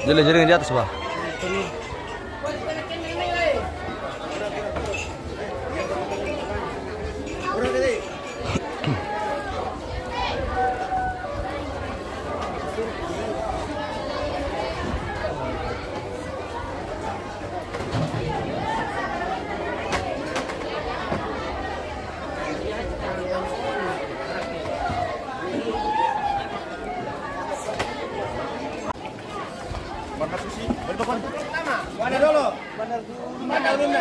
Jaring di atas, Pak. Bandar sushi, berdepan. Mana dulu? Bandar dulu.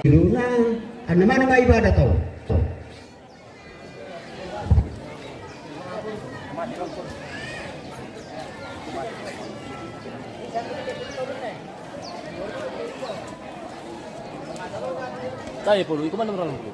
Luna, nama ibadah tau. Tayo po, ikaw man naman po.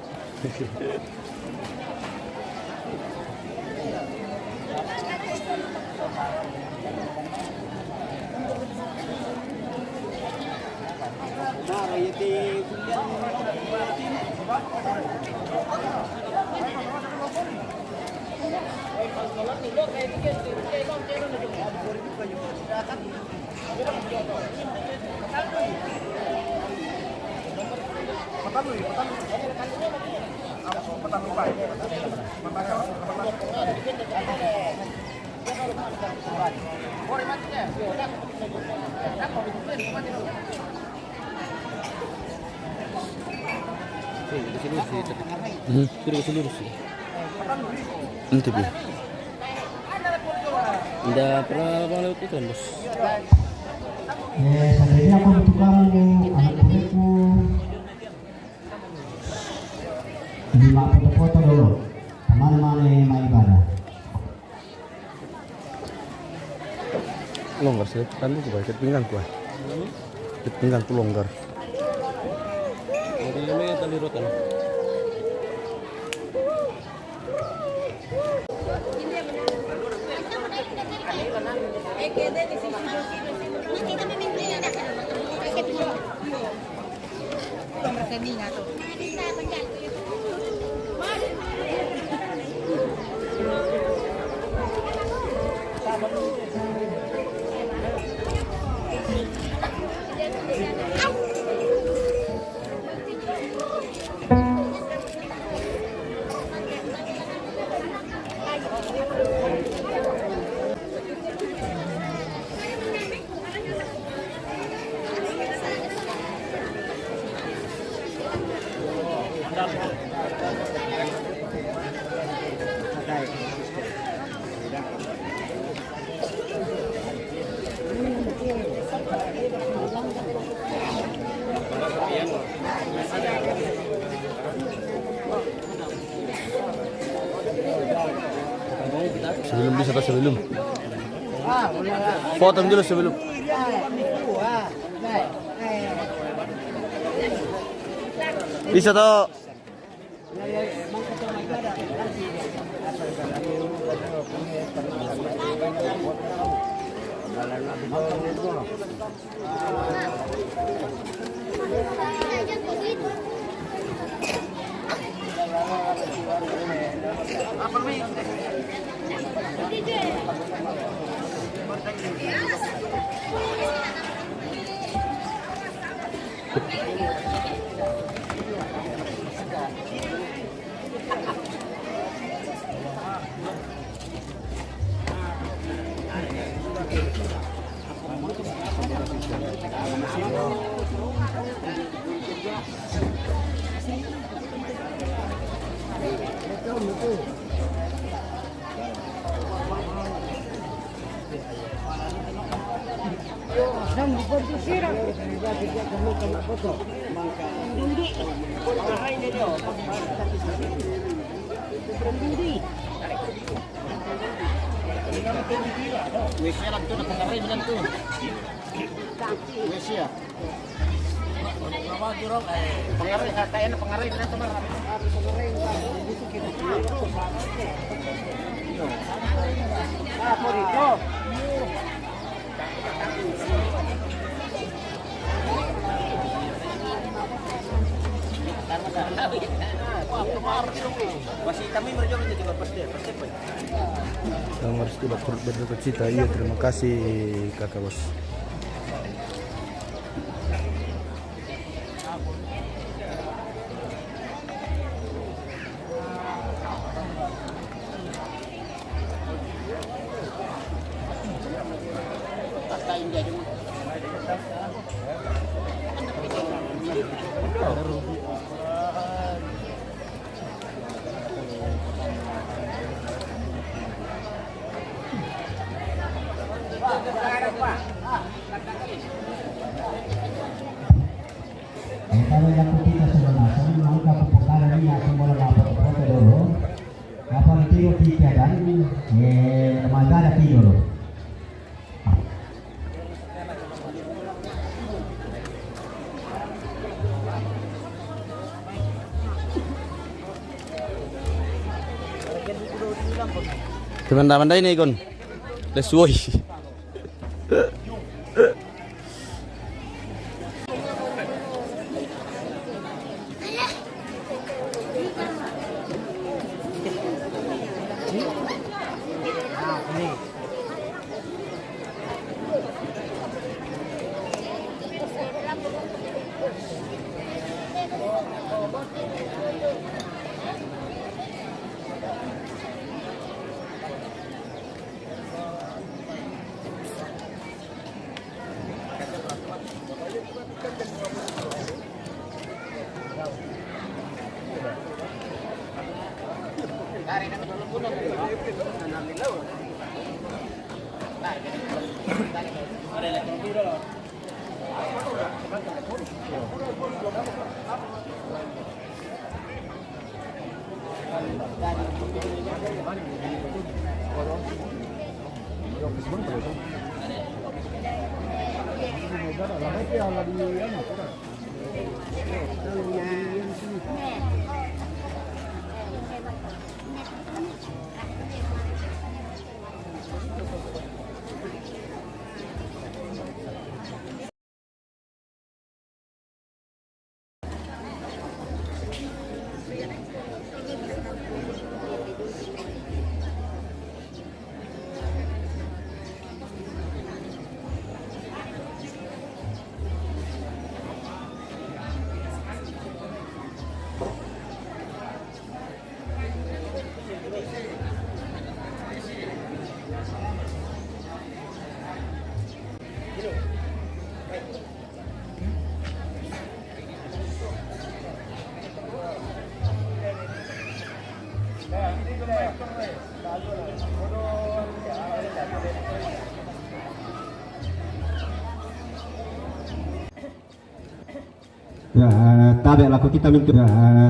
Nanti bi. Tidak pernah lewat itu kan, Bos. Sebenarnya aku butuh kamu, anak muridku. Lima foto-foto dulu. Mana-mana yang ibadah. Longgar sih, kan itu baik pinggang gua. Pinggang tuh longgar. Ini tali rotan. Sebelum bisa atau sebelum? Foto dulu sebelum. Bisa toh? Foto. WC lang to, napangaray lang to. WC ya. Pangaray, kaya na pangaray na to man. Ako dito. Masih kami berjuang itu juga pasti pun. Yang harus tidak turut berduka cita. Iya, terima kasih kakak bos. Kalau yang kita sudah masuk, maka perkara ini akan mulai foto dulu. Apa itu kita dan lembaga ada dulu. Teman-teman ini kon, lesuai.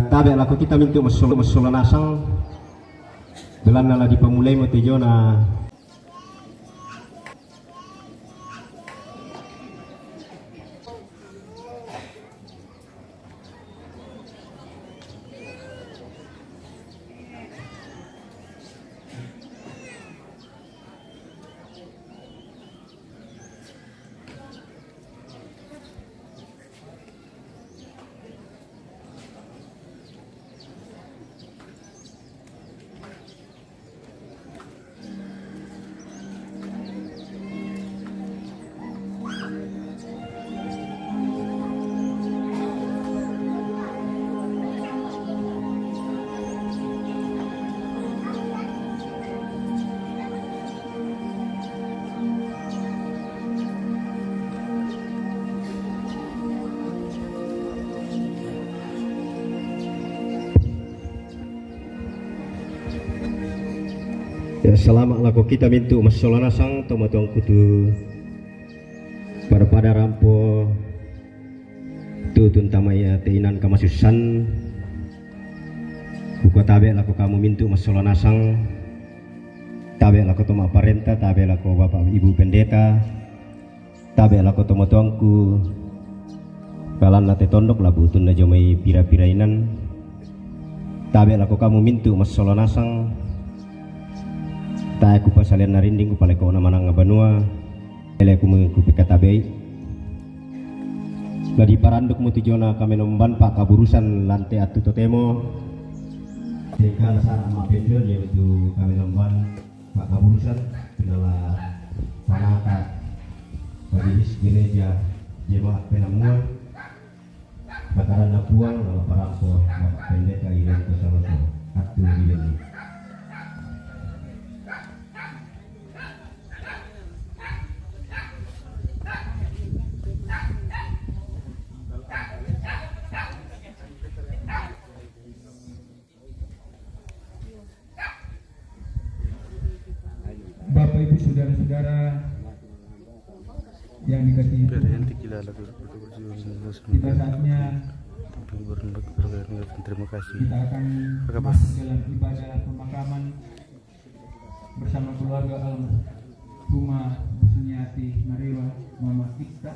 Tabe laku kita mintu masul nasang belan nala di pemulai motijo na ya selamat laku kita mintu masolana sang tomatuang kutu pada rampo tutun tamaya teinan kamasusan Buku tabe laku kamu mintu masolo nasang, tabe laku toma parenta, tabe laku bapak ibu pendeta, tabe laku toma tuangku, kalan nate tondok lah butun na jomai pira-pirainan, tabe laku kamu mintu masolo nasang, tae ku pasalian narinding ku pale kau nama nanga banua, ele ku mengikuti kata tabe. Ladi paranduk mutu jona kami nomban pak kaburusan lantai atu totemo. Tinggal sama pensiun yaitu kami lemban Pak Kaburusan adalah sanaka bagi gereja jemaat penamuan bakaran napuang lalu parangko Bapak Pendeta Irene Kesaloso aktu Irene. Bapak Ibu saudara-saudara yang dikasihi Tuhan, tiba saatnya Terima kasih. kita akan masuk dalam ibadah pemakaman bersama keluarga almarhumah Sunyati Marewa Mama Ikta.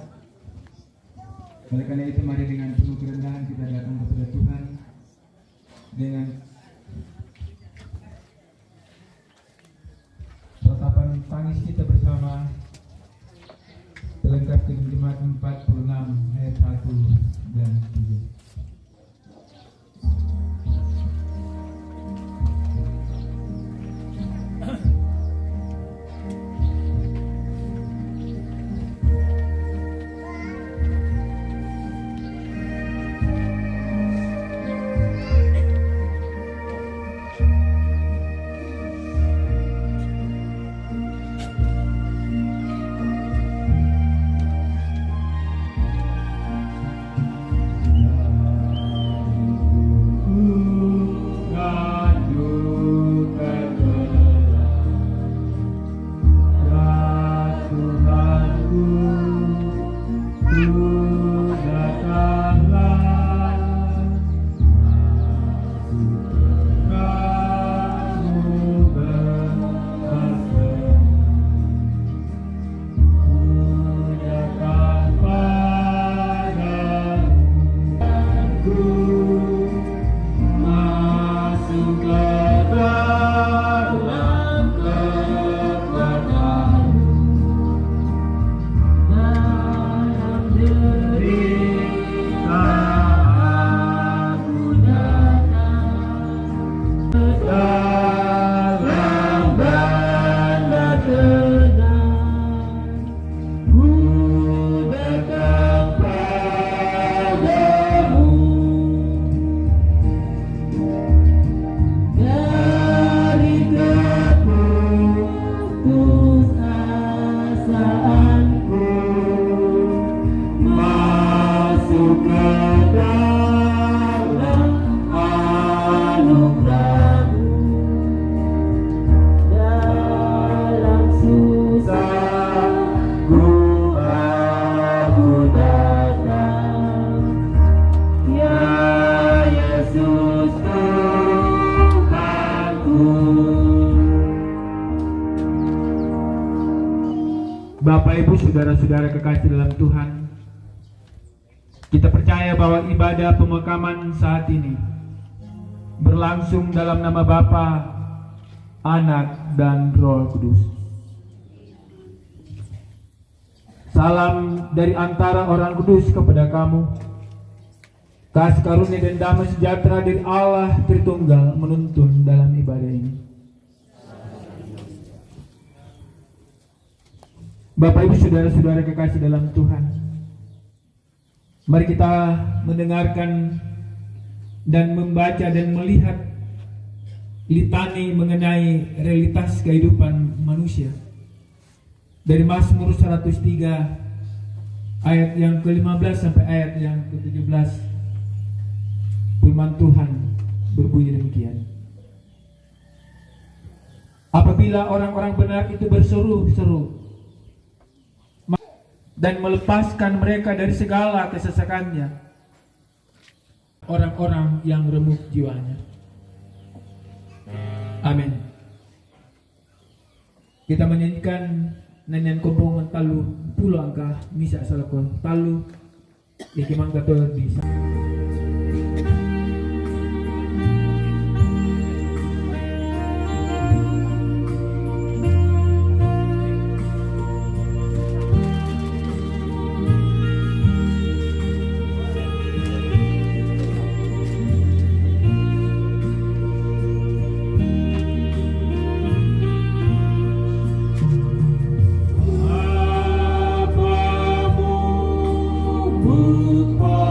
Oleh karena itu mari dengan penuh kerendahan kita datang kepada Tuhan dengan ratapan tangis kita bersama terlengkap dengan jemaat 46 ayat 1 dan 7. Bapak Ibu saudara-saudara kekasih dalam Tuhan, kita percaya bahwa ibadah pemakaman saat ini berlangsung dalam nama Bapa, Anak, dan Roh Kudus. Salam dari antara orang kudus kepada kamu. Kasih karunia dan damai sejahtera dari Allah Tritunggal menuntun dalam ibadah ini. Bapak Ibu saudara-saudara kekasih dalam Tuhan, mari kita mendengarkan dan membaca dan melihat litani mengenai realitas kehidupan manusia dari Mazmur 103 ayat yang ke-15 sampai ayat yang ke-17. Firman Tuhan berbunyi demikian: apabila orang-orang benar itu berseru-seru dan melepaskan mereka dari segala kesesakannya, orang-orang yang remuk jiwanya, Amin. Kita menyanyikan nyanyian kompongan talu pulau angka misa salakon talu ikimang gator di Apamu buka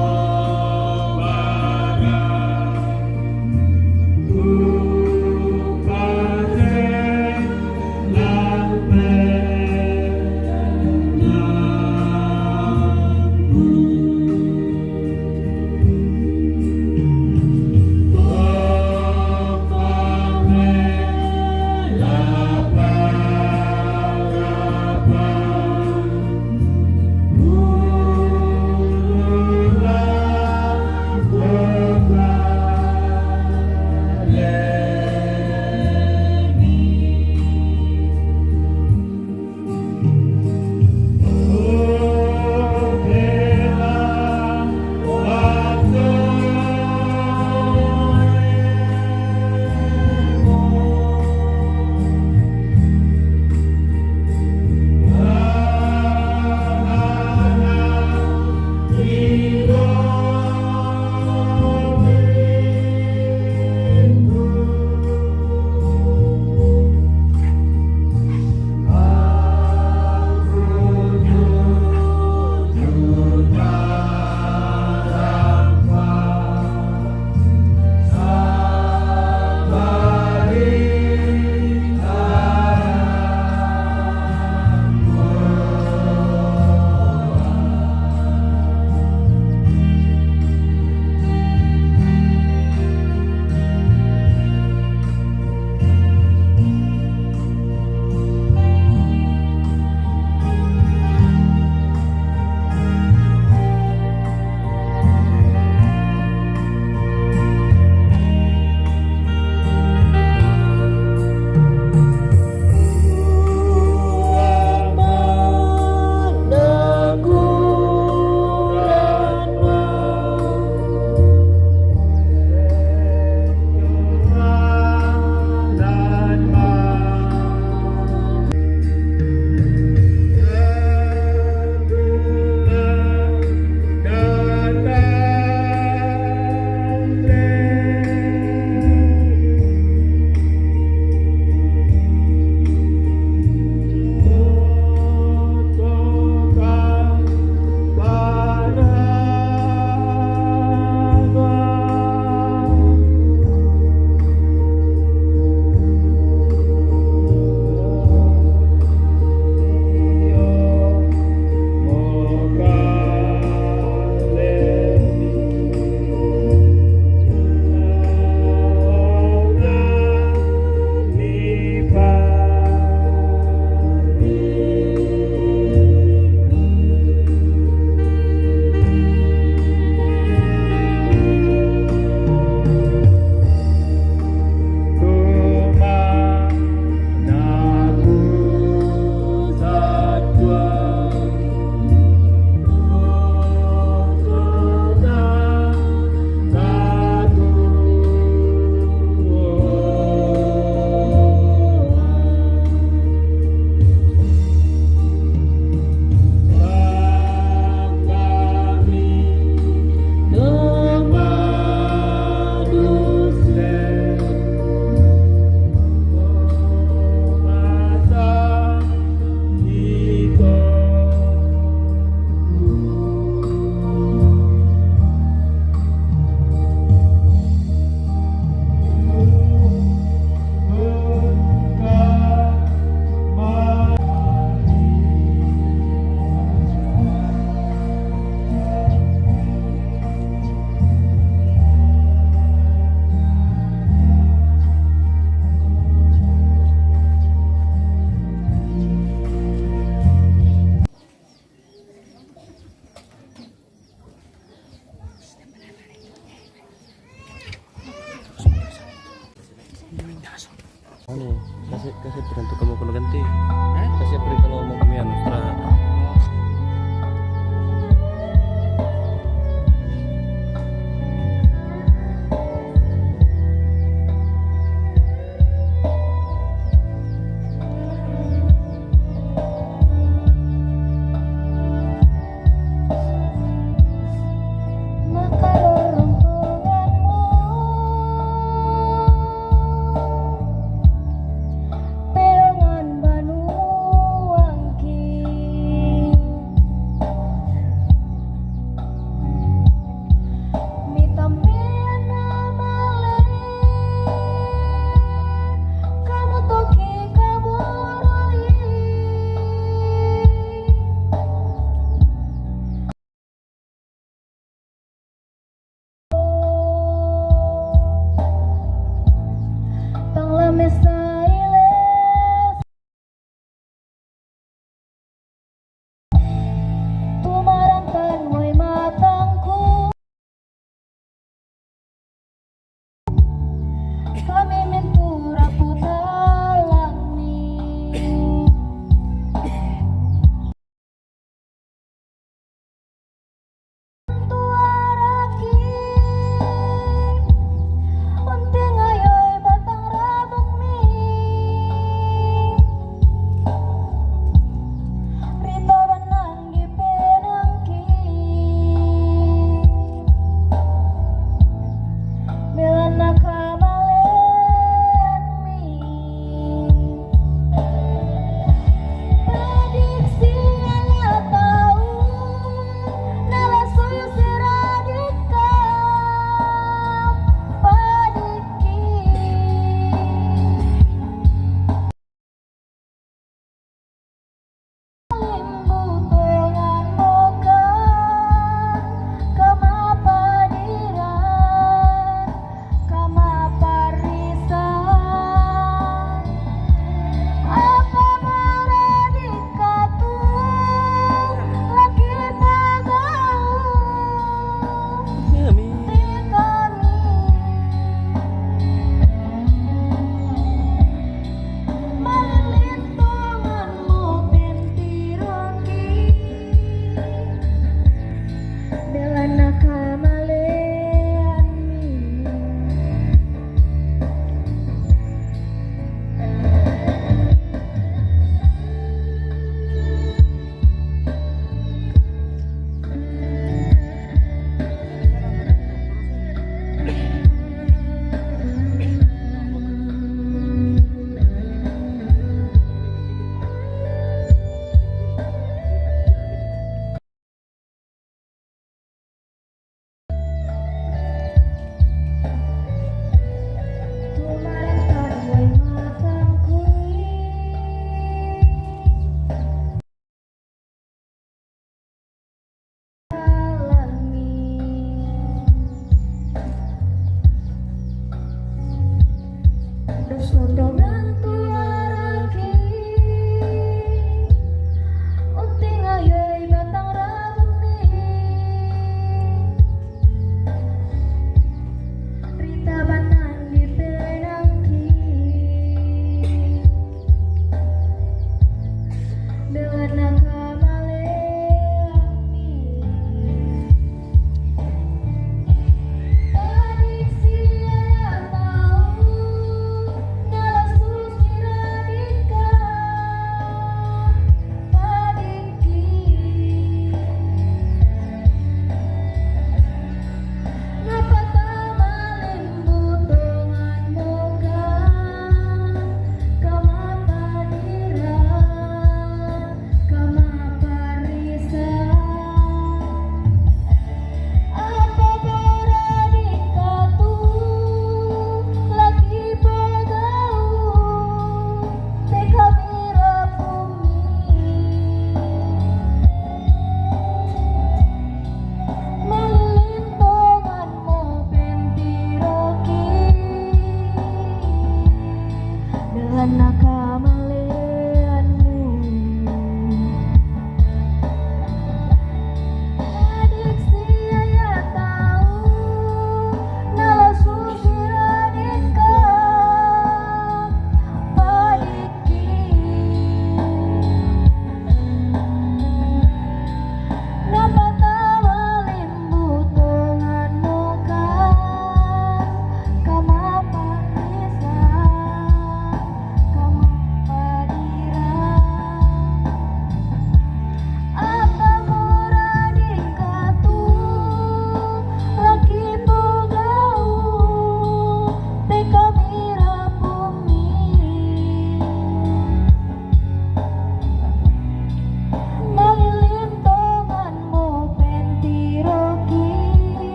Anu, kasih tergantung kamu kalau ganti. Kasih beri kalau mau kami anu setelah.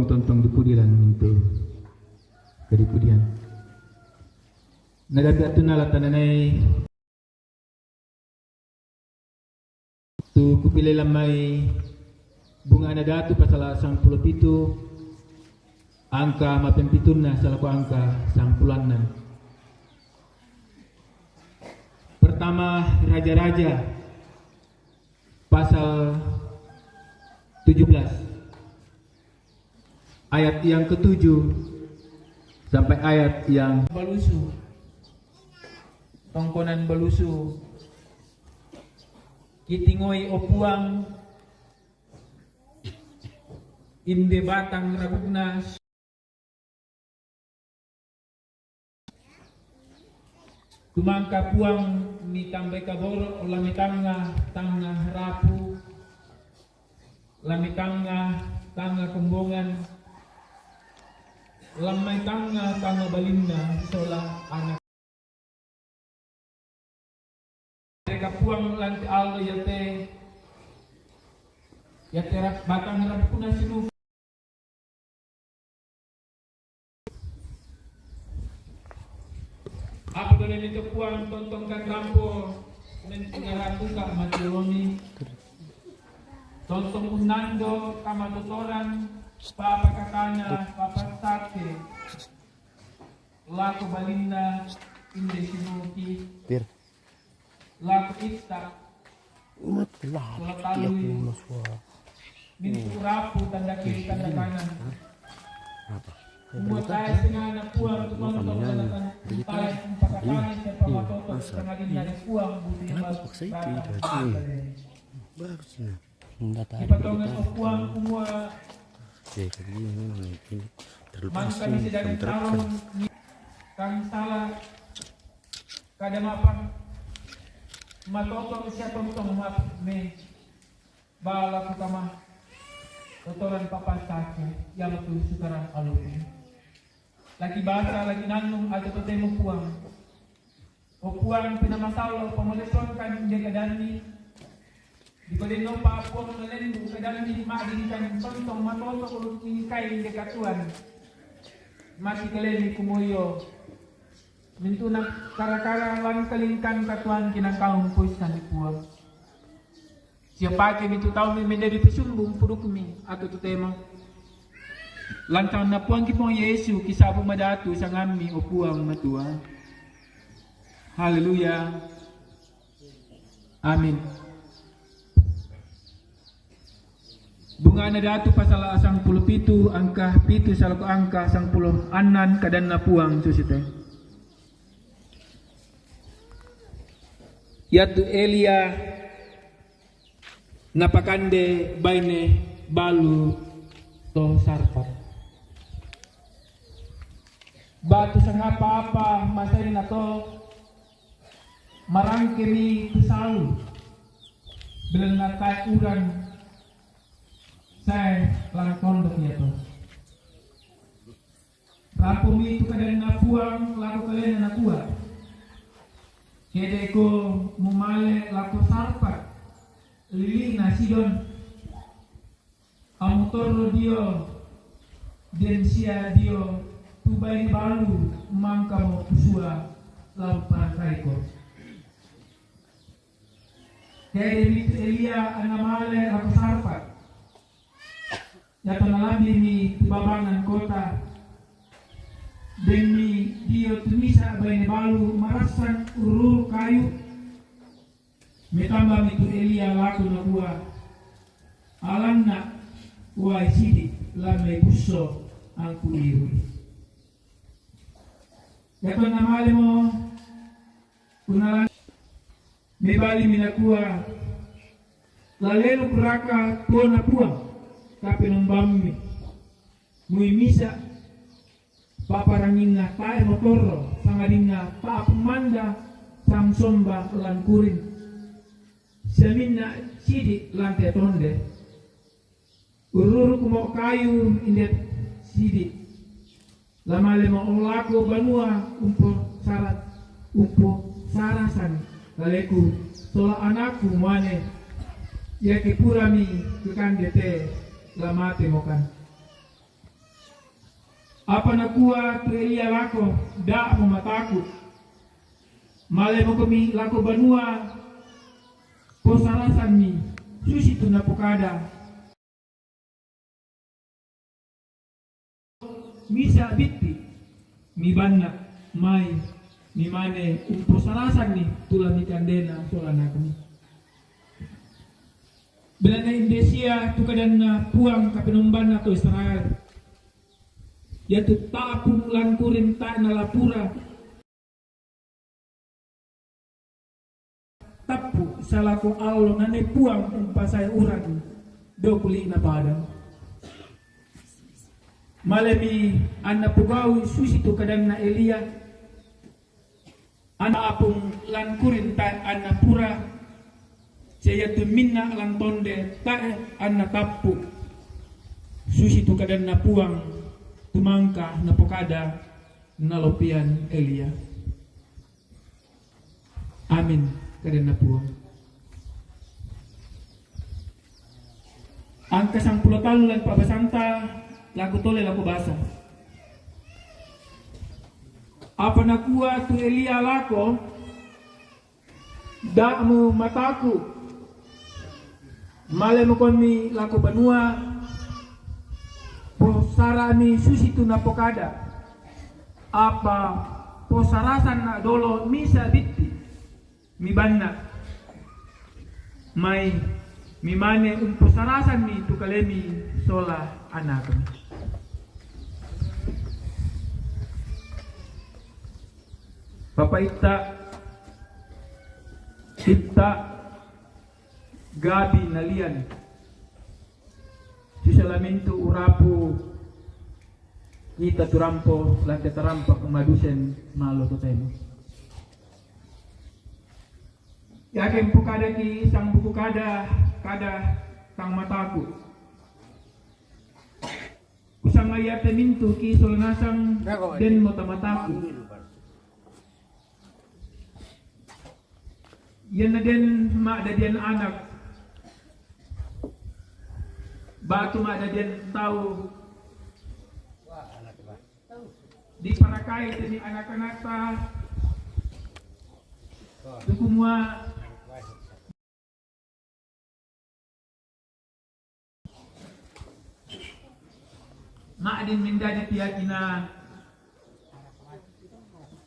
puang tontong dipudilan mintu kedipudian. Nadabi atuna latananay tu kupilay lamay bunga na datu pasala 17 angka mapempitun na sa laku angka 10 Pertama Raja-Raja pasal 17 ayat yang ke-7 sampai ayat yang balusu. Tongkonan balusu kitingoy opuang inde batang ragugna kumangka puang ni tambay kaboro o lamitanga tanga rapu lamitanga tanga kumbongan lamay tanga tanga balinda sola anak kapuang lanti aldo yate batang rapu na sinu apa boleh minta puang tontongkan rampo mentinggalkan ka matiromi tontong unando kamatutoran papa katana papa sake laku balinda inde sinuki laku ikta Umat lah, ya pulas wah. mintu rapu tanda kiri tanda kanan Umut tayo setengah anak puang tuntong talagang tayo pagkakanin sa pamatoto sa naging na puang buti Bagus na. Hindi tayo. ipatongan o puang kumuha Terlepas man kami sa dagang tarong kang salah kada mapang matotong siya tontong map me bala ko kama totoran papasake yang tu sekarang alupin lagi bahasa lagi nanung ada totemo puang o puang pinamasalo pamoleson kan dia kadani di kodeno pa po ng lendo kadani maadin kan tontong matoto ko kay dia katuan mati kaleni kumuyo mintu na karakara lang kalingkan katuan kinakaong puisan di puang siapa ke mintu tahu menjadi pesumbung pudukmi atau totemo lantang na puang kipong Yesu kisabu madatu sa ngami o puang matua. Haleluya. Amin. Bunga na datu pasal 17 angka 7 sa laku angka 10 anan kadan na puang susite. Yatu Elia napakande baine balu to sarpat. Batu sa nga apa masay na to marang kini kusaw bilang na tayo uran sa lang kondok niya to rapumi itu kadang na puang lako kalian na kuha kede ko mumale lako sarpat lili na sidon amotor dio densia dio tubay balu mangka mo kusua lampan kaiko kaya dito Elia anamale ako sarpat yato nalambi ni tubabangan kota demi dio tumisa bay ni balu marasan urur kayu mitamba itu Elia laku na buah alam na uai sidik lamay buso ang kuliru yato namali mo kunalan may bali minakuha lalelo kuraka tuwa na puang tapi nombami muy misa paparangin na tayo motoro sangaling na paapumanda samsomba lankurin samin na sidi lante tonde ururu kumo kayu indet sidi lamale mo olako banua umpo sarasan kaleku sola anakku mane ya kepurami kekan dete lamate mokan Apa nakuha tu Elia lako da mo matakot. Male mo kami lako banua posarasan mi susi tu napokada. Misa bitti mi banna mai mi mane posarasan ni tulang ni kandena solana kami. Belanda Indonesia tu kadan na puang kapenumban atau Israel. Yaitu tapung lan kurin ta na lapura. Tapu salako Allah nane puang umpasay uran do kuli na padang. Malami anna pugawi susi tu kadang na Elia. Anna apung lan kurin ta anna pura. Saya tu minna lan tonde ta anna tapu. Susi tu kadang na puang tumangka na pokada na lopian Elia. Amin kadang na puang. Ang kasangpulutan lan pabasanta lagu tole lagu basa. Apa nakuha tu Elia lako da mo mataku. Male mo kon mi lako banua posarani susi tu napokada. Apa posarasan na dolo misa bitti mi banna mai mi mane posarasan mi tu kalemi sola anak. Papaita kita gabi nalian Sisalamento urapo kita turampo lan tetarampak madusen malo to temo. Yakin po kada ki isang buku kada tang mataku. Usang ayat mintu ki solnasang den mo tamataku. Yan na din maadadian anak. Batu maadadian tao. Di parakay dini anak-anak ta. Dukumwa. Maadin mindadi tiyak ina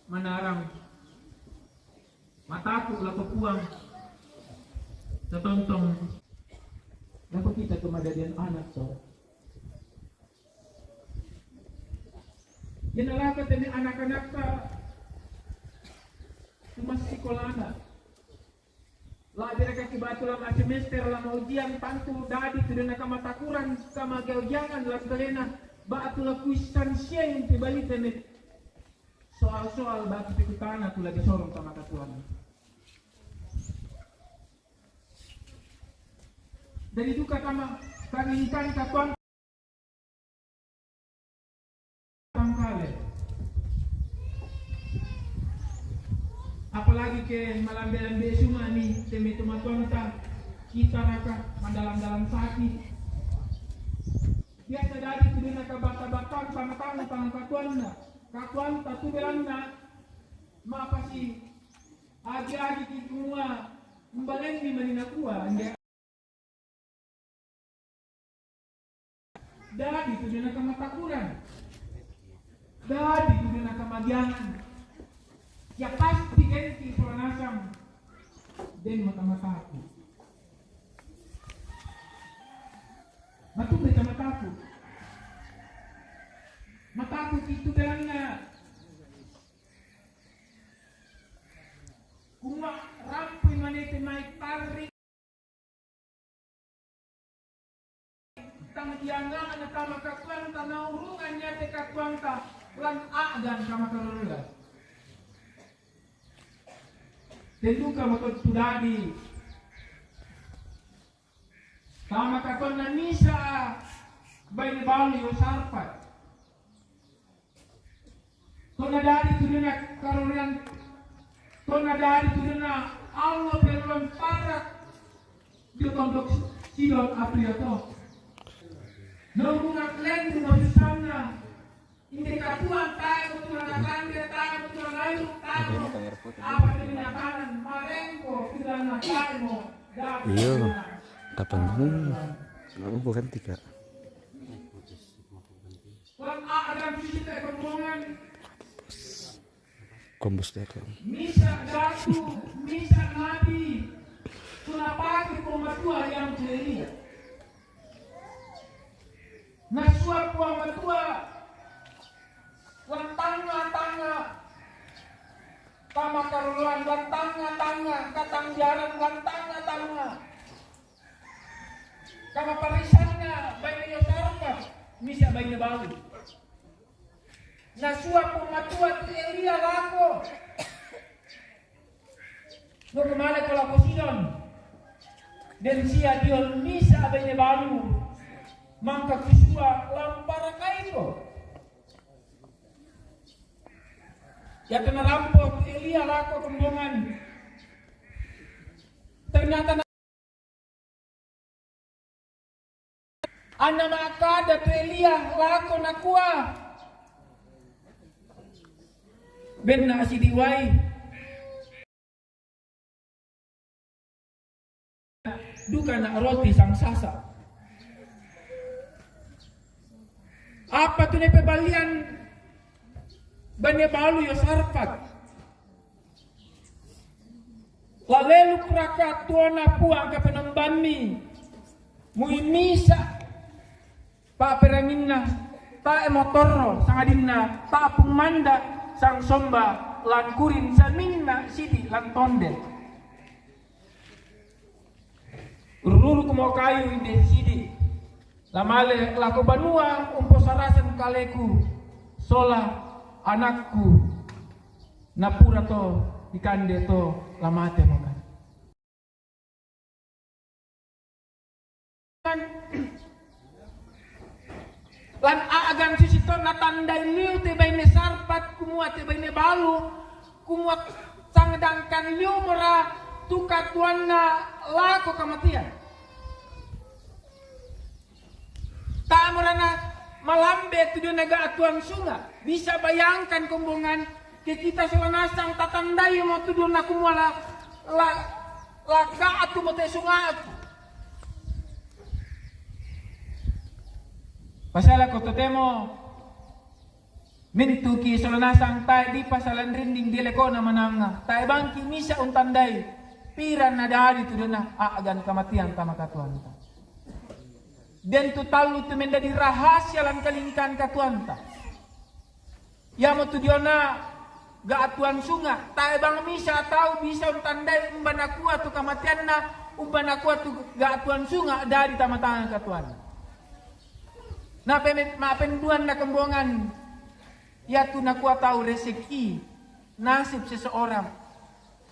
manarang mataku lato puang sa tontong dapat kita kemadadian anak to. Yan alakat ni anak-anak ka tumas sekolahna. La dira ka kibatu la semester la ujian pantu dadi tu na kamatakuran sama gaujangan la kalena ba la kuisan sien tibalik ni soal-soal batu pikutana tu lagi sorong sama katuan. Dari duka kama kaningkan katuan pangkale. Apalagi ke malambelan besuma ni temi tumatuan ta kita raka mandalam-dalam sakit. Biasa dari tu dina ka bata-bata sama tangan katuan na. Katuan tatu belanna mapasi agi-agi ki semua mbalen ni manina kuwa ande dadi tu dina kamatakuran dadi tu dina kamagyangan ya pasti enti soranasam den matamataku matu mataku mataku itu belanna kuma rampi manete mai tarri tang diangan na kama kakuan ta naurungan nya te kakuan ta lan adan kama kalula tentu kama ko tudadi kama kakuan na nisa bay bali o sarpat. Tona dari tu dina karolian, tona dari tu dina Allah berlon parak di tondok Sidon Apriato. Nunggu ngaklen di sana, ini Iya, kapan bukan 3. Kombus deh kan. Misa datu, misa nabi, sudah pagi pematua yang ceria. Nasua pematua, lantanga-tanga, kama karulan lantanga-tanga, katang jaran lantanga-tanga. Kama parisannya, bayi yosarka, misa bayi balu. Nasua pematua tu Elia lako. Lo kemana kalau Posidon? Dan sia dion misa abainya baru. Mangka kisua lampara kaito. Ya kena rampok Elia lako kembongan. Ternyata ana makada tu Elia lako nakua. Ben na si diway duka na roti sang sasa. Apa tu ne pebalian banya balu yo sarpat lalelu kraka tuana puang ka penembami muimisa pa peranginna ta emotorro sangadinna ta pumanda sang somba lan kurin saminna sidi lan tondel ururu kumo kayu inde sidi lamale lako banua umpo sarasan kaleku sola anakku napura to ikande to lamate mokan lan aagan sisito natandai liu te baine sarpat kumua te baine balu kumua sangdangkan liu mera tukatuanna lako kematian tamarana malambe tu nega atuan sunga bisa bayangkan kumbungan ke kita selanasang tatandai mo tudur na kumua la ka atu mo te sunga atu pasala ko totemo mintuki solanasang tay di pasalan rinding dileko na mananga tay bangki misa untandai piran na dari tu na aagan kematian tama katuan ta den tu talu tu mendadi rahasia lan kalingkan katuan ta ya mo tu diona ga atuan sunga tay bang misa tau bisa untandai umbana kuat tu kematian na umbana kuat tu ga atuan sunga dari tama tangan katuan. Nah, mapenduan na kembongan, ya tu nak kuat tahu rezeki, nasib seseorang.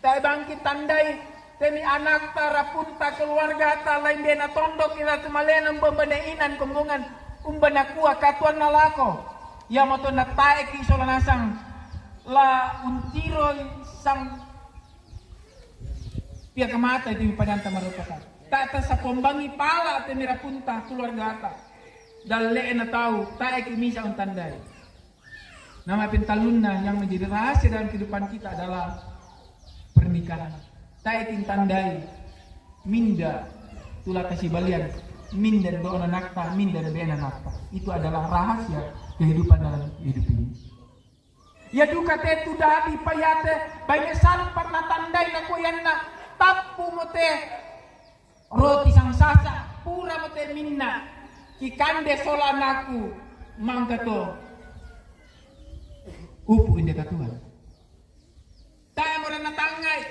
Tai bangkit tandai, temi anak tarapunta keluarga ta lain dena tondok ila tumalenang pembeneinan kembongan, umbana kuat katuan nalako. Ya moto na tae ki solanasang la untiro sang pia kemata di padanta marupakan. Tata sa pombangi pala temi rapunta keluarga ta. Dalle na tahu tak misa un tandai. Nama pentalunna yang menjadi rahasia dalam kehidupan kita adalah pernikahan. Tak tandai minda tulah kasih balian minda doa nakta minda bena nakta. Itu adalah rahasia kehidupan dalam hidup ini. Ya duka te tu dadi payate banyak sampat na tandai na kuyanna tapu mote roti sang sasa pura mote minna. Ikande solanaku mangkato upu inde katuan tayo mo na natanggay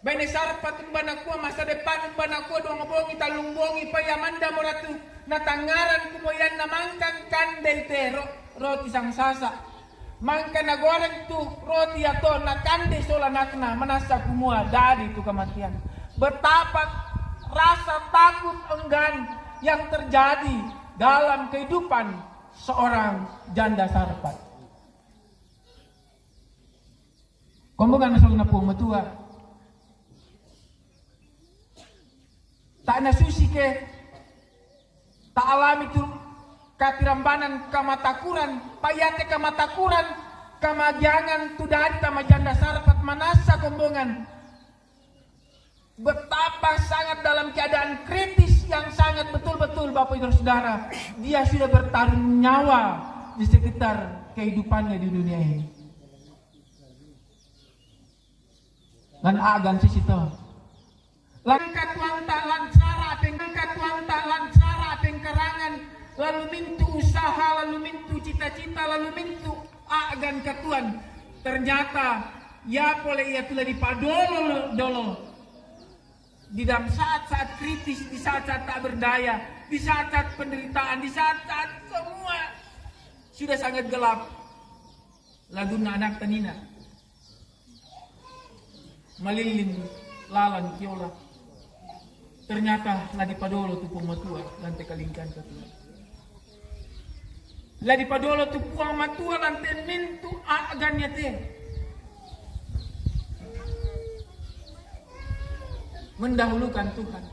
bane sarpat umbanaku masa depan umbanaku dong bongi talungbongi payamanda mo ratu natangaran kumoyan na mangkang kande te roti sang sasa mangka na goreng tu roti ato na kande solanakna manasa kumua dari tu kematian betapa rasa takut enggan yang terjadi dalam kehidupan seorang janda sarpat. Kumbungan masalah napung matua. Tak nasusi ke tak alami tu katirambanan kamatakuran, payate kamatakuran, kamagiangan tu dari kama janda sarpat manasa kumbungan. betapa sangat dalam keadaan kritis yang sangat betul-betul Bapak Ibu Saudara, dia sudah bertaruh nyawa di sekitar kehidupannya di dunia ini. Dan agan situ. Langkat wanta lancara pengkarangan, lalu mintu usaha, lalu mintu cita-cita, lalu mintu agan katuan. Ternyata ya boleh ia telah dipadolo dolo. Di dalam saat-saat kritis, di saat-saat tak berdaya, di saat-saat penderitaan, di saat-saat semua sudah sangat gelap. Laguna anak tanina, malilin lalan kiola. Ternyata ladi padolo tu puang matua lantai kalingkan katua. Ladi padolo tu puang matua lantai mintu agannya teh. Mendahulukan Tuhan.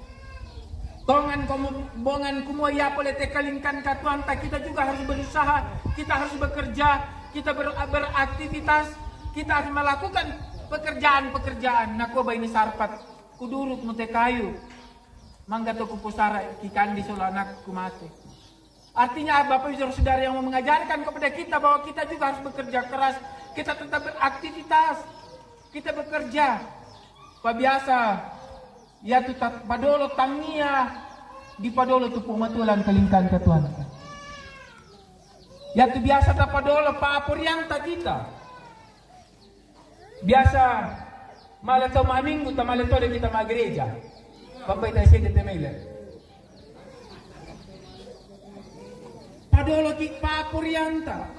Bongan kumua ya boleh tekalingkan katuan, tak kita juga harus berusaha, kita harus bekerja, kita beraktivitas, kita harus melakukan pekerjaan. Naku ini sarpat, kuduruk mute kayu, mangga to kupusara kikan di solo anak kumate. Artinya Bapak Ibu Saudara yang mau mengajarkan kepada kita bahwa kita juga harus bekerja keras, kita tetap beraktivitas, kita bekerja. Biasa ya tu padolo tangia di padolo tu pematulan kalingkan ke Tuhan. Ya tu biasa ta padolo paapor yang tak kita. Biasa malam atau minggu ta malam tu kita ma gereja. Bapak ita sede temela. Padolo ki paapor yang ta.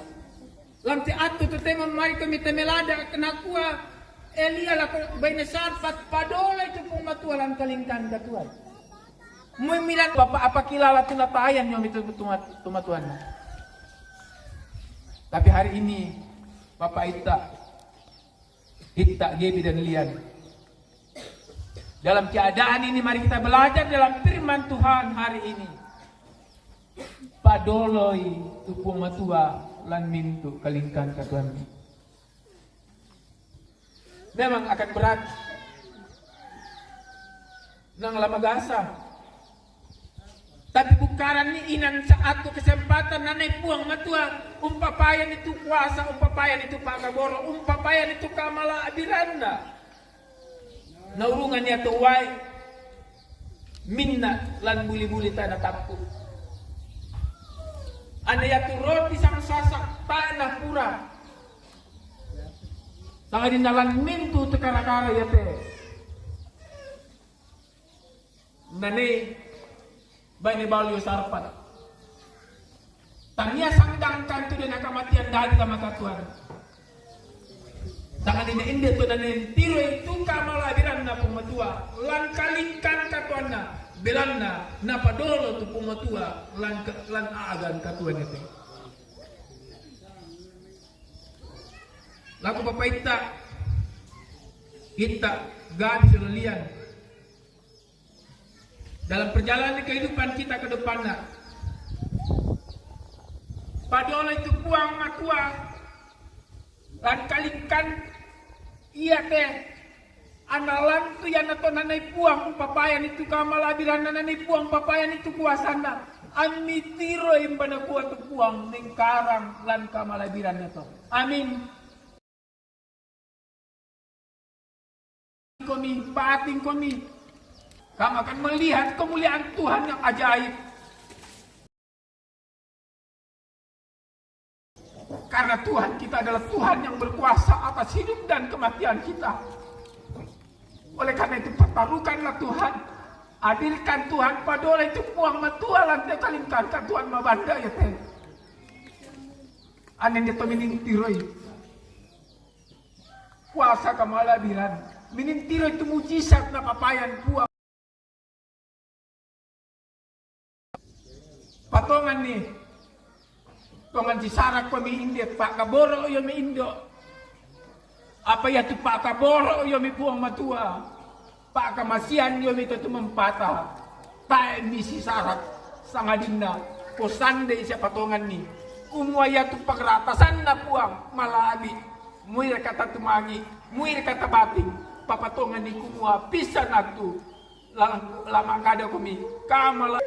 Lamte atto tu temon mari kami temelada kenakua Elia lah baina sarpat padola itu pematualan kalingkan katuan. Memilan Bapak apa kilala tu natayan yang itu tumatuan. Tapi hari ini Bapak Ita Gebi dan Lian. Dalam keadaan ini mari kita belajar dalam firman Tuhan hari ini. Padoloi tu pematua lan mintu kalingkan katuan. Memang akan berat nang lamagasa. Tapi bukaran ni inan saat tu kesempatan nanay puang matua. Umpapayan itu kuasa, umpapayan itu pagaboro, umpapayan itu kamala abiranda. Naurungan niya tuway minna lan buli-buli tanah tapku. Anaya tu roti sang sasak tanah pura. Sanga dinalan mintu tekara-kara ya te. Nane bani balyo sarpat. Tanya sangdang kantu din nakamatian dahil kamakatuan. Sanga dina inde to nane tiro itu kamalabiran na pumatua. Lan kalingkan katuan na. Belan na napadolo tu pumatua. Lan aagan katuan ito. Laku Bapak kita gabi sulalian dalam perjalanan kehidupan kita ke depannya. Padola itu puang matua dan kalingkan iya teh analan tu yang atau nanai puang papayan itu kamalabiran nanai puang papayan itu kuasana amitiro imbana kuat puang nengkarang lan kamalabiran itu. Amin. Kami, pating kami, kamu akan melihat kemuliaan Tuhan yang ajaib. Karena Tuhan kita adalah Tuhan yang berkuasa atas hidup dan kematian kita. Oleh karena itu pertaruhkanlah Tuhan, adilkan Tuhan, padola itu puang matua lantai kalingkan Tuhan mabanda ya teh. Anen dia minintiroi, kuasa kamalabiran. Minintiro itu mujizat na papayan puang. Patongan ni, tongan si sarak pa mi hindi, Pak Kaboro yo mi indo. Apa ya tu Pak Kaboro yo mi puang matua. Pak Kamasian yo mi tu mempata. Tae mi si sarak sangadina, posande siya patongan ni. Umwaya tu pagratasan na puang malabi. Muir kata tumangi, muir kata bating. papatongan ni kumua pisan atu lama kada kami kamala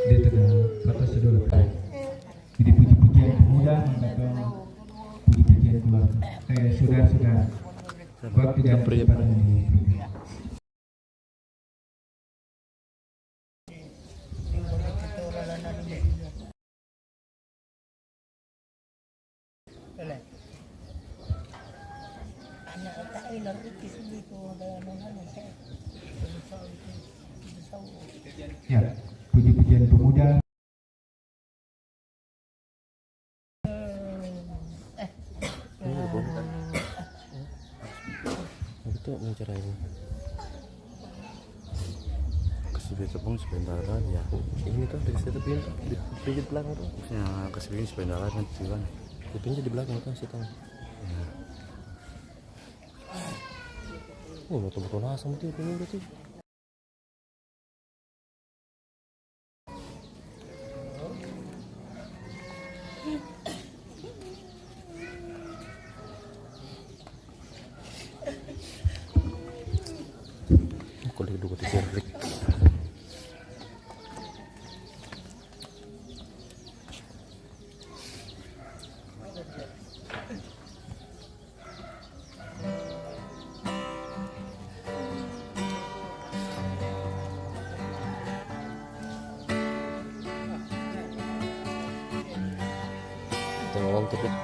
dia tengah batas saudara. Jadi puji-pujian pemuda mengatakan puji-pujian keluarga. Saudara-saudara, waktu dan kesempatan ini. Ya, puji-pujian pemuda. Itu mencerai kasih tepung sebentar ya. Ini kan dari situ pinjat belakang tuh. Ya kasih sebentar kan juga. Pinjat di belakang kan situ. Ya. Oh, betul-betul asam itu ini berarti. Kulit dua tiga klik. Tolong terbit.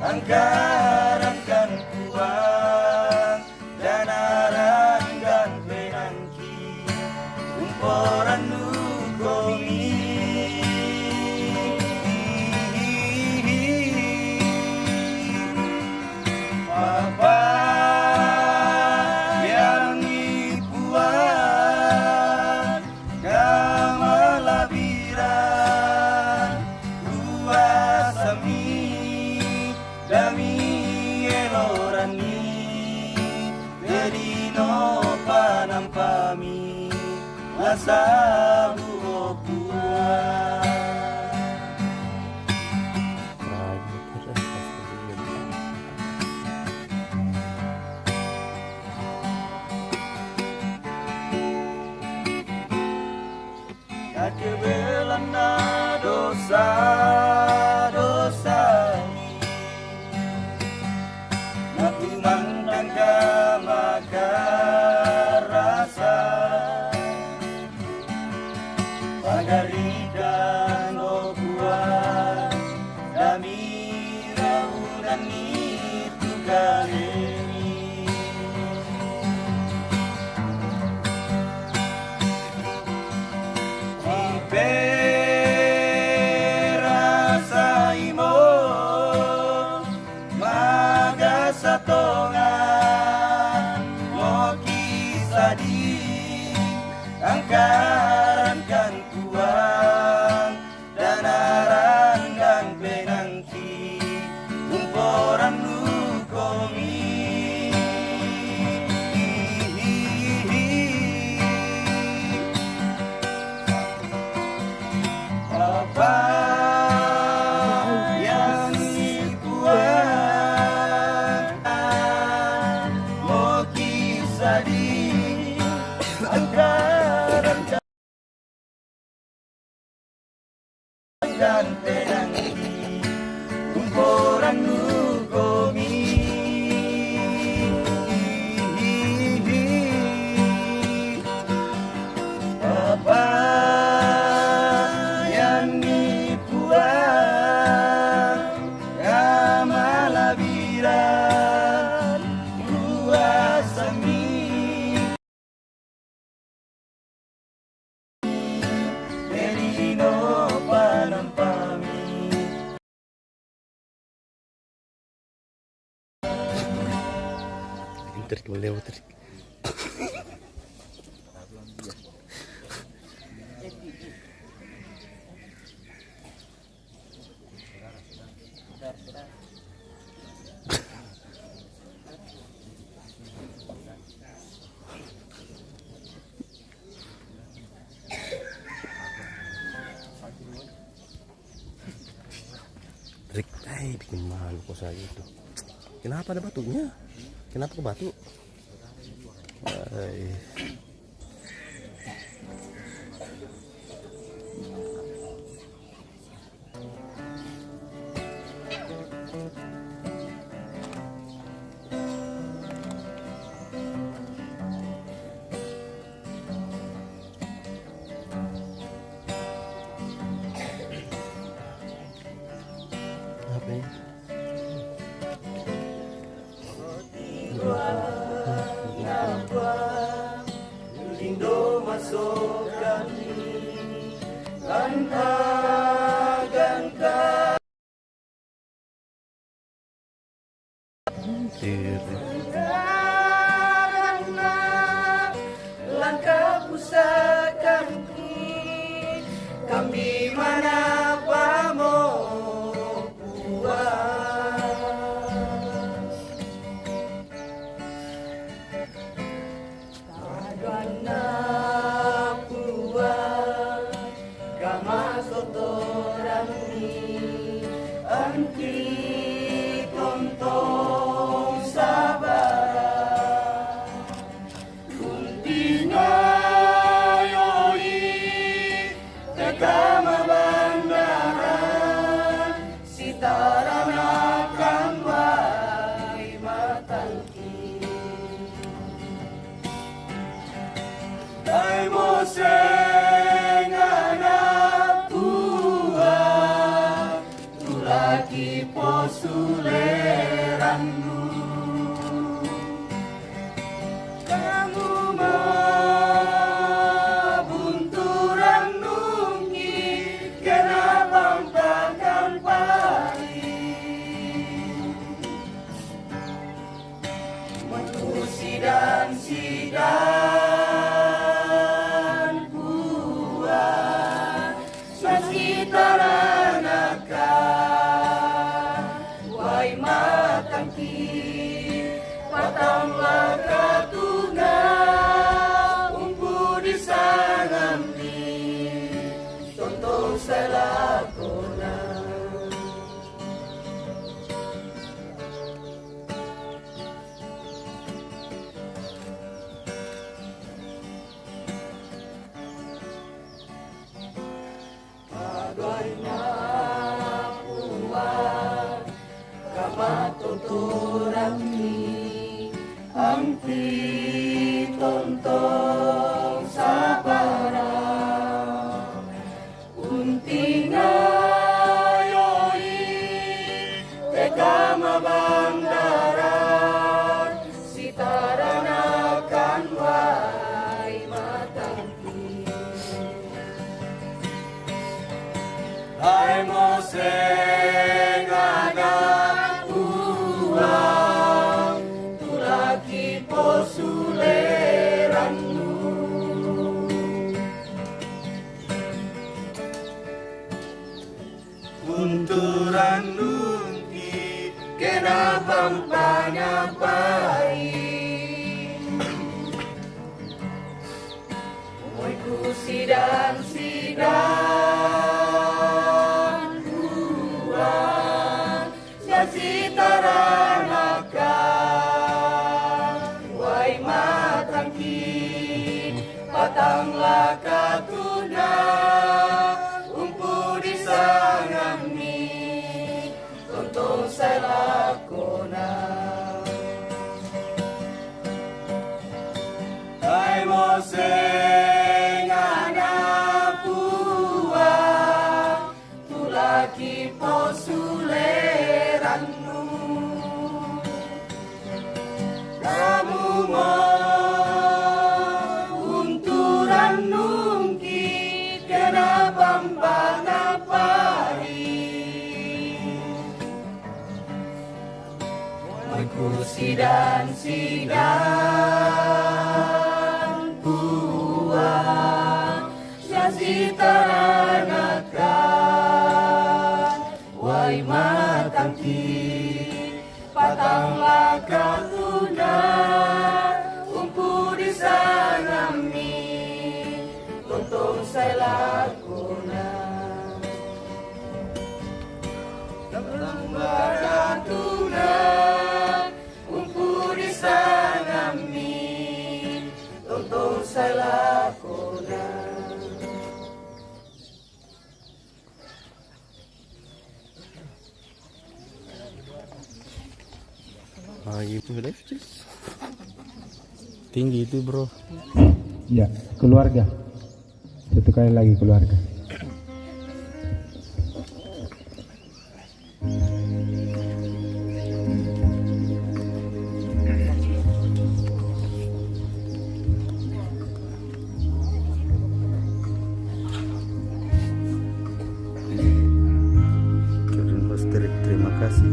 Anggarankan uang dan arangan penangki umporan nukomi apa yang ipuan kamalabiran kuasami dami elorani derino panampami lasabu opua kakebelana dosa-dosa aku mandang maka rasa pagarikan o buah dami rau dan tenangi kumpulan nugomi apa yang dibuat amalabiran luasami Elino panampami Trik melewat trik. Trik, bikin malu kok saya itu. Kenapa ada batunya? Kenapa ke batu? Apa ini? Lindo masuk kami Lantagan karena langkah pusaka kami mana pamo Posuleranmu kamu mabunturan nungi kenapa bahkan pari menusi dan sidan buah masih patanglah katuna umpu di sangamni contoh selakona Adoina puan kamatuturami Angki tontong sabara unting ayoi tegama bandaran sitaranakan wai matangki hai moseng anak uang tulaki posuleranmu unturan nungki kenapa panyapai moiku sidang buang sasitaranakan wai matangki patanglah katuna umpu di sana laki posuleranmu kamu unturan nungki kenapa napari kursi dan sidang puan jasi teranakan wai matangki patanglah katuna umpu di sanami tuntung saya lakuna tambah katuna umpu di sanami tuntung saya lakuna. Gitu udah tinggi itu bro. Ya, keluarga. Satu kali lagi keluarga. Terima kasih.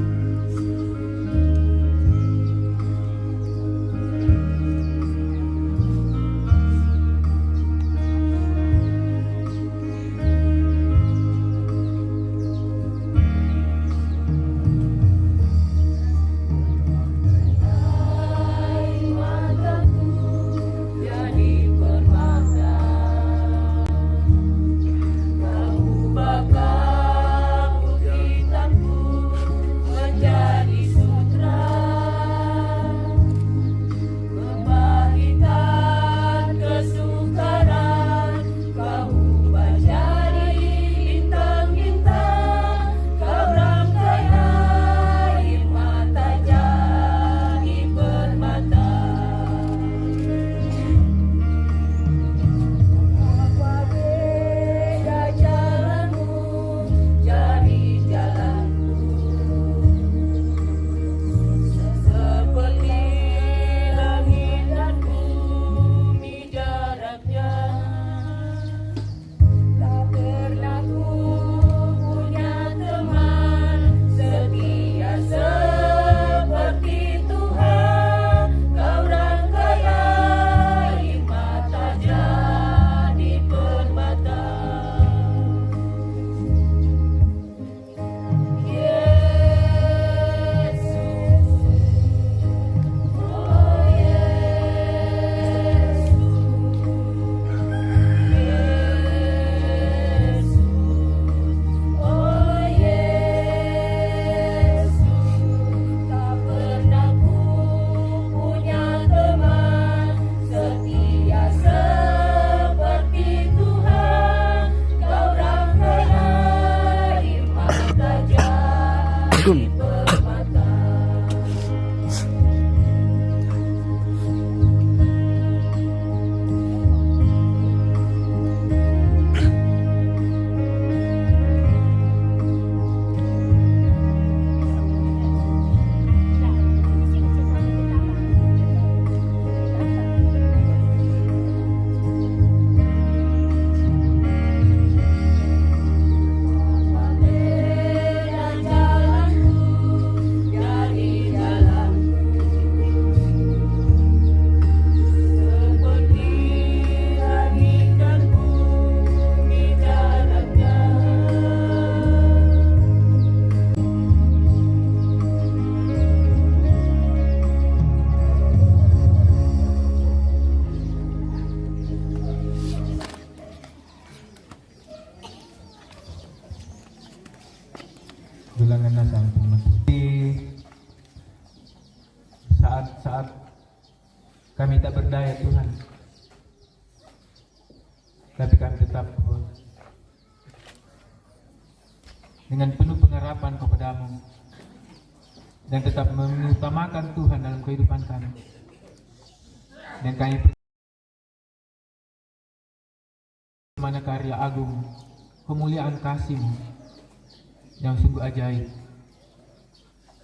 Bilangan nasang saat-saat kami tak berdaya Tuhan, tapi kami tetap dengan penuh pengharapan kepadamu dan tetap mengutamakan Tuhan dalam kehidupan kami. Dan kami mana karya agung kemuliaan kasih-Mu yang sungguh ajaib,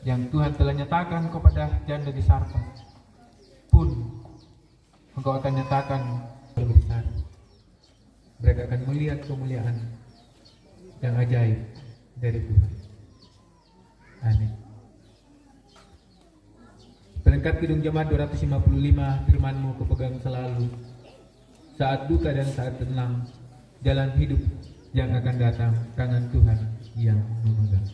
yang Tuhan telah nyatakan kepada janda di Sarta, pun Engkau akan nyatakan lebih besar. Mereka akan melihat kemuliaan yang ajaib dari Tuhan. Amin. Pelengkap Kidung Jemaat 255, firman-Mu kupegang selalu, saat duka dan saat tenang, jalan hidup yang akan datang, tangan Tuhan yang memegang.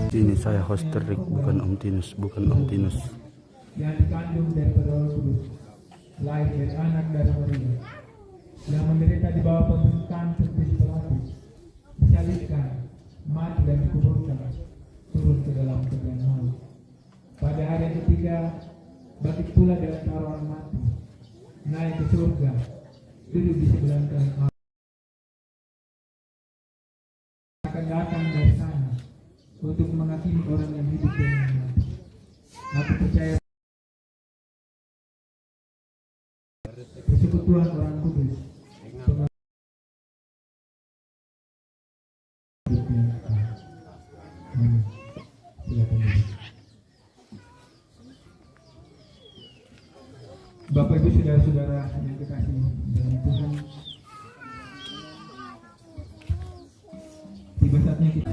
Ini saya host Rick, bukan Om Tinus, bukan Om Tinus. Yang dikandung dari Roh Kudus, lahir dari anak dari Maria, yang menderita di bawah pemerintahan Pontius Pilatus, disalibkan, mati dan dikuburkan, turun ke dalam kubur maut. Pada hari yang ketiga, bangkit pula dari antara orang mati, naik ke surga, duduk di sebelah kanan Allah. Akan datang dari sana untuk menghakimi orang yang hidup dan yang mati. Aku percaya persekutuan orang kudus, Bapak Ibu saudara-saudara yang kekasih dalam Tuhan, tiba saatnya kita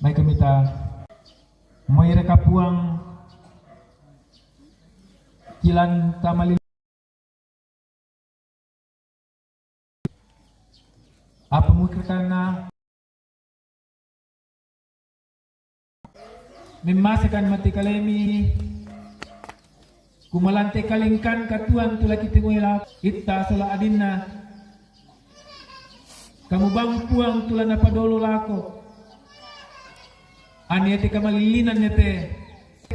May kamita may rekapuang kilan tamalil apa mukirkan na memasakan mati kalemi kumalante kalingkan katuan tula kitimoy kita sala adinna kamu bang puang tula napadolo lako ani ete kamalilinan yete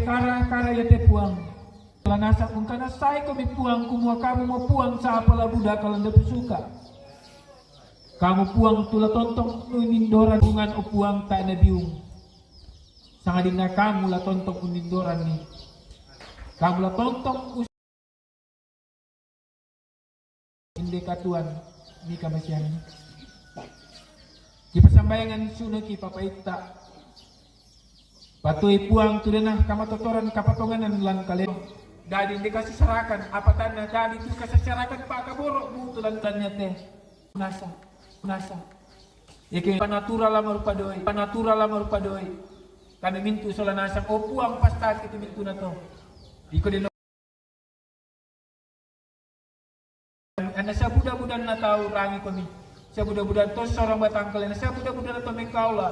kara yete puang tula nasa kung kanasay ko mi puang kumua kamu mo puang sa pala budak kalanda suka kamu puang tula tontong unindoran bungan o puang ta na biung sangadin na kamu la tontong unindoran ni kamu la tontong hindi katuan ni kamasyan kipasambayangan sunod kipapaita patuloy puang tuloy na kamatotoran kapatonganan lang kalem dadi hindi kasi sarakan apatan na dadi itu kasi sarakan pakaboro butulan tanya teh nasa iki panatura la marupa doi kami mintu sola nasang o puang pastat itu mintu na to iko din ana sa budak-budak na tahu rangi kami sa budak-budak to sorang batangkal na sa budak-budak na to mengkaula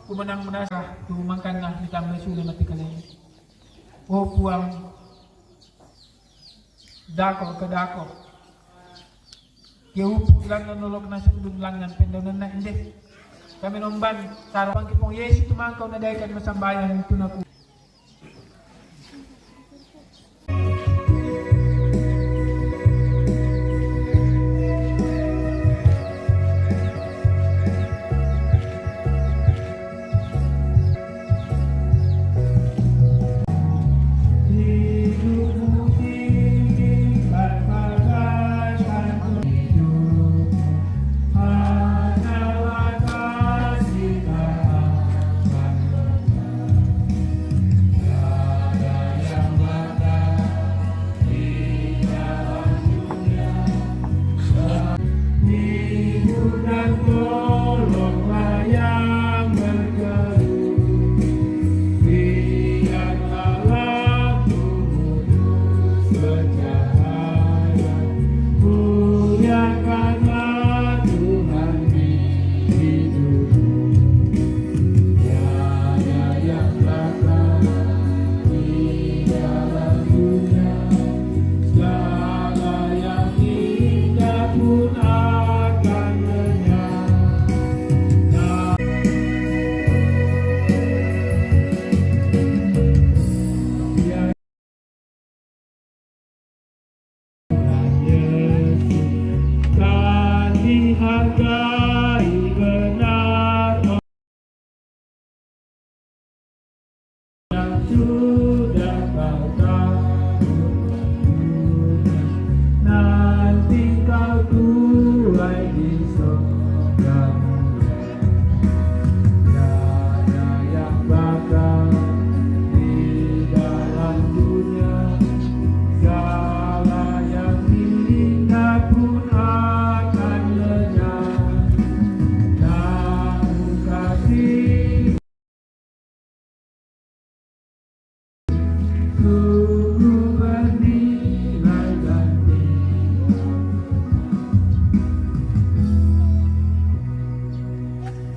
kumenang menasa tumangkan na ditambah sulit mati kalian o puang dako ke dako Yaupu lang nanolok na sundun lang ng pendonan na hindi. Kami nomban, sarapang kipong Yesu tumangkaw na dahil kan masambayan ito na po.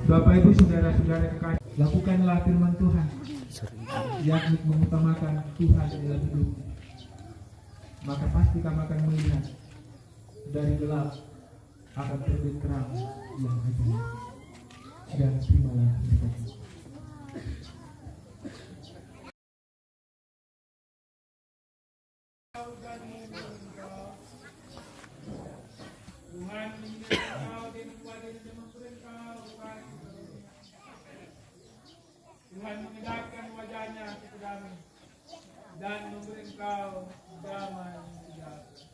Bapak Ibu saudara-saudara kekasih, lakukanlah firman Tuhan, yakni mengutamakan Tuhan dalam hidup. Maka pasti kamu akan melihat dari gelap akan terbit terang yang ajaib. Dan terimalah berkat. Tuhan mengedapkan wajahnya kepadamu dan memberi engkau damai sejahtera.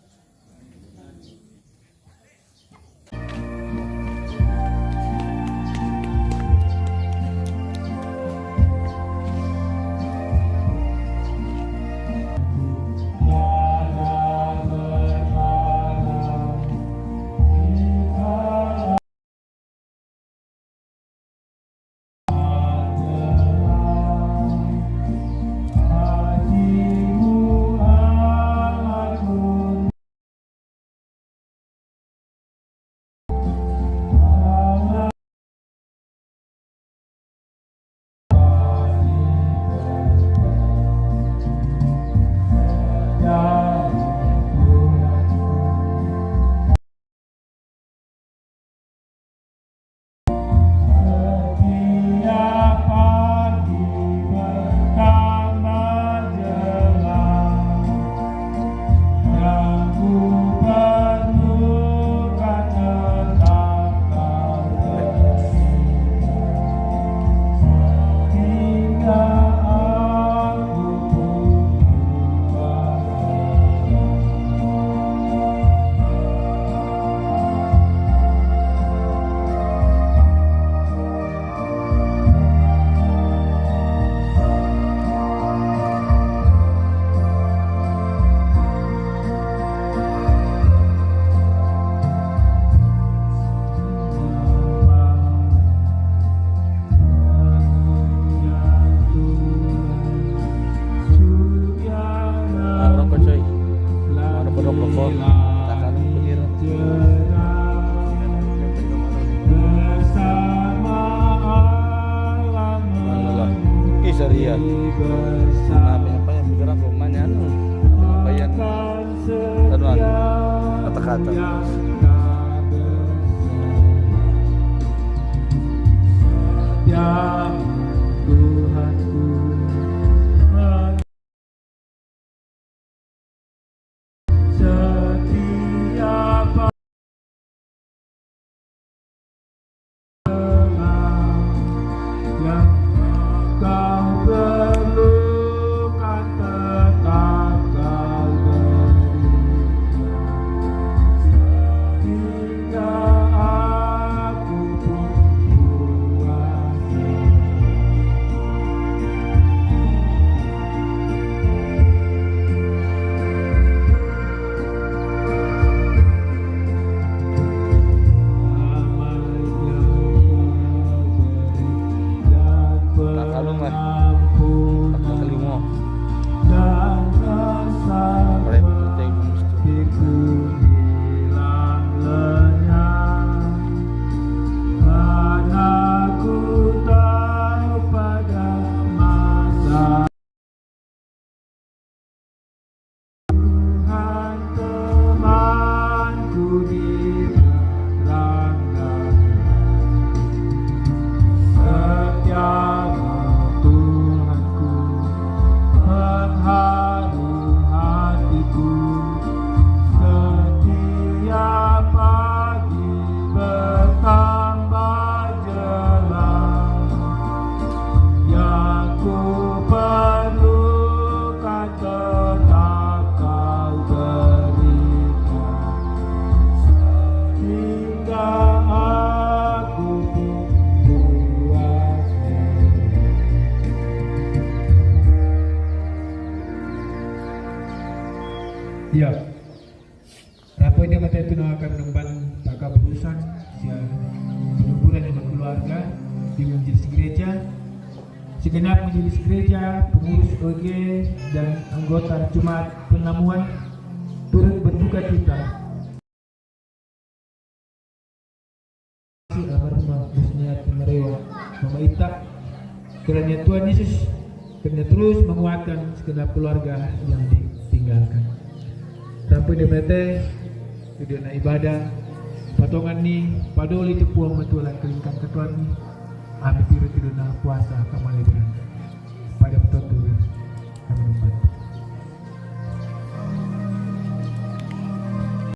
Iya. Nah, apa yang bergerak rumahnya anu. Bayan tanuan kata-kata. Ya Tuhanku, setiap yang kau perlukan tetap kau berikan, hingga aku pun puas. Ya, rapoy dia kata itu akan menemban tak keputusan penguburan dengan keluarga di majelis gereja, segenap majelis gereja, pengurus OG dan anggota Jemaat Penamuan turut berduka cita almarhumah Husniati Marewa Mama Ita, kiranya Tuhan Yesus kiranya terus menguatkan segenap keluarga yang ditinggalkan. Sampai di PT video na ibadah patongan ni padoli tepuang matulan kelingkang ketuan ni ami tiru na puasa kamala